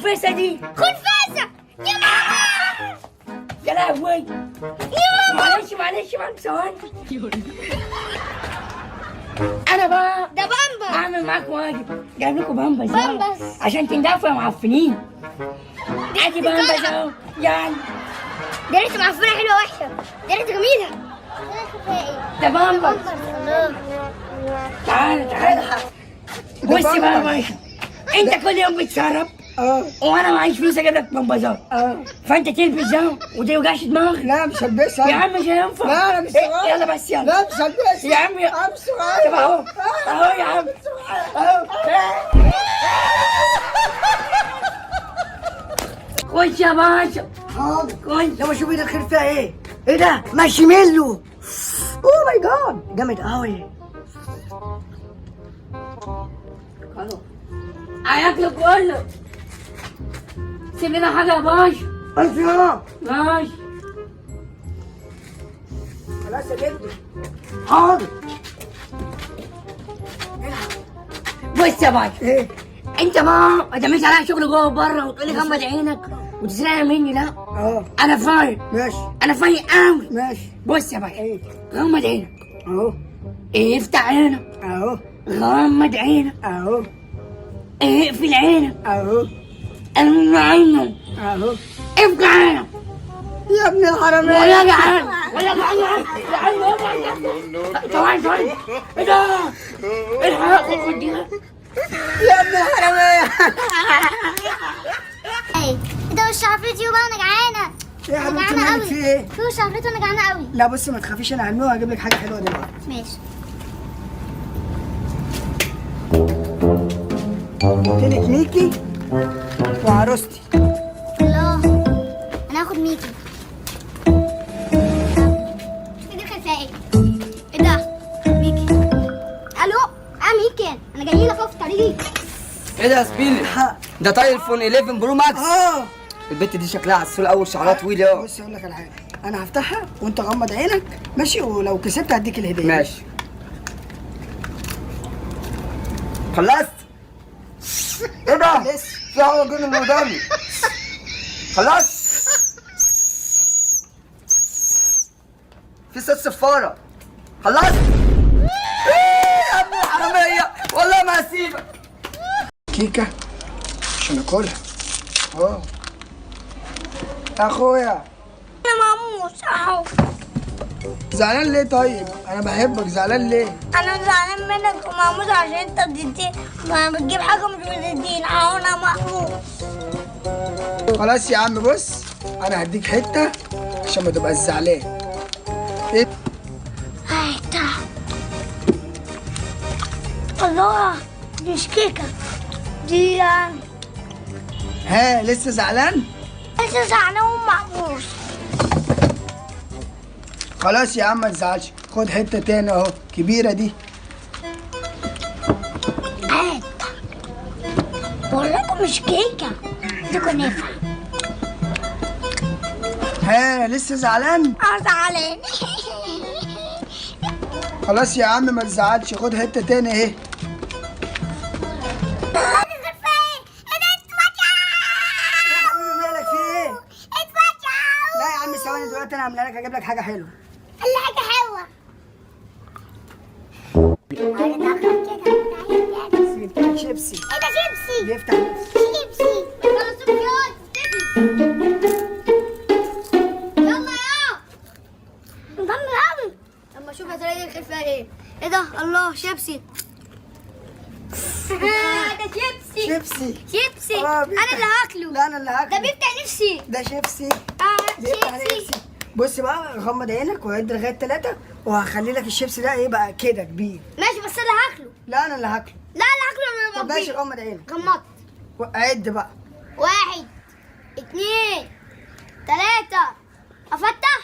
الخنفسه دي؟ خنفسه يا ماما. يا لهوي. يا ماما معلش ثواني. انا بقى ده بامبا. اعمل معاكم واجب، جايب لكم بامبس بامبس. عشان تندفوا يا معفنين. ادي بامبس اهو يعني. دي ريحه معفنه حلوه وحشه، دي ريحه جميله. ده بامبس. تعال بص بقى يا باشا، انت كل يوم بتشرب وانا معيش فلوس اجيب لك بامبازات. فانت تلبس ده وما توجعش دماغك. لا مش هلبسها. يا عم مش هينفع. لا انا مش إيه؟ صغير. يلا بس يلا. لا مش هلبسها يا عم انا مش صغير. طب اهو يا عم اهو. خش يا باشا. حاضر. خش. لما اشوف ايد الخير فيها ايه؟ ايه ده؟ مارشميلو. اوه ماي جاد جامد قوي. هياكلوا كله. سيب لنا حاجه يا باشا. الف يا ماشي. خلاص يا جدي. حاضر. بص يا باشا، ايه؟ انت ما تعملش عليها شغل جوه وبره وتقول لي غمض عينك وتسرقها مني. لا انا فايق. ماشي انا فايق قوي. ماشي. بص يا باشا، ايه؟ غمض عينك. اهو افتح عينك. اهو غمض عينك. اهو اقفل عينك. اهو ارمي عينك. اهو. افتح عينك. يا ابن الحرامية. ولا جعان ولا جعان. ثواني. ايه ده؟ الحق خد دي. يا ابن الحرامية. انت مش عفريت يوبا، انا جعانه. يا انا حبيبتي جعانه مالك قوي. في ايه؟ في وش عفريت وانا جعانه قوي. لا بصي ما تخافيش، انا هعمله وهجيب لك حاجة حلوة دلوقتي. ماشي. جبت ميكي وعروستي. الله، انا هاخد ميكي. ايه ده خفاء؟ ايه ده؟ ميكي. الو ميكي، انا جاي لك اهو في الطريق. ايه ده يا زميلي؟ ده طايل ايفون 11 برو ماكس. اه البت دي شكلها عسول قوي، شعرها طويل يا. بص اقول لك على حاجة، انا هفتحها وانت غمض عينك ماشي، ولو كسبت هديك الهدية. ماشي. خلصت؟ ايه ده؟ لسه. في هوا جن من قدامي. خلصت؟ في ست صفارة. خلصت؟ ايه يا ابن الحرامية؟ والله ما هسيبك. كيكة عشان اكلها. اه اخويا انا ماموس اهو. زعلان ليه؟ طيب انا بحبك، زعلان ليه؟ انا زعلان منك وماموس عشان انت اديتني، ما بتجيب حاجه مش بتديني اهو. انا ماموس. خلاص يا عم بص، انا هديك حتة عشان ما تبقاش زعلان. ايه؟ هايتا. الله، دي مش كيكه دي. ها لسه زعلان؟ لسه زعلان وماموس. خلاص يا عم ما تزعلش، خد حتة تاني اهو كبيرة دي. هايتا. بقول لكم مش كيكه، دي كنافه. ها لسه زعلان؟ زعلان. خلاص يا عم ما تزعلش، خد حتة تاني اهي. مالك في ايه؟ لا يا عم ثواني، دلوقتي انا هعملها لك، هجيب لك حاجة حلوة. اللي حاجه حلوه. جبت لك شيبسي. ايه ده شيبسي؟ بيفتح نفسه. شيبسي. يلا شوف يلا يا مضمن قوي. اما اشوف هتلاقي الخير فيها ايه. ايه ده؟ الله، شيبسي. ده شيبسي. شيبسي. شيبسي. آه، انا اللي هاكله. لا انا اللي هاكله. ده بيفتح نفسي. ده شيبسي. بيفتح شيبسي. نفسي. بص بقى غمض عينك وعد لغايه 3 وهخلي لك الشيبسي ده يبقى كده كبير. ماشي بس انا هاكله. لا انا اللي هاكله. لا انا هاكله. انا طب ماشي مربيه. غمض عينك. غمضت. عد بقى. 1 2 3. افتح.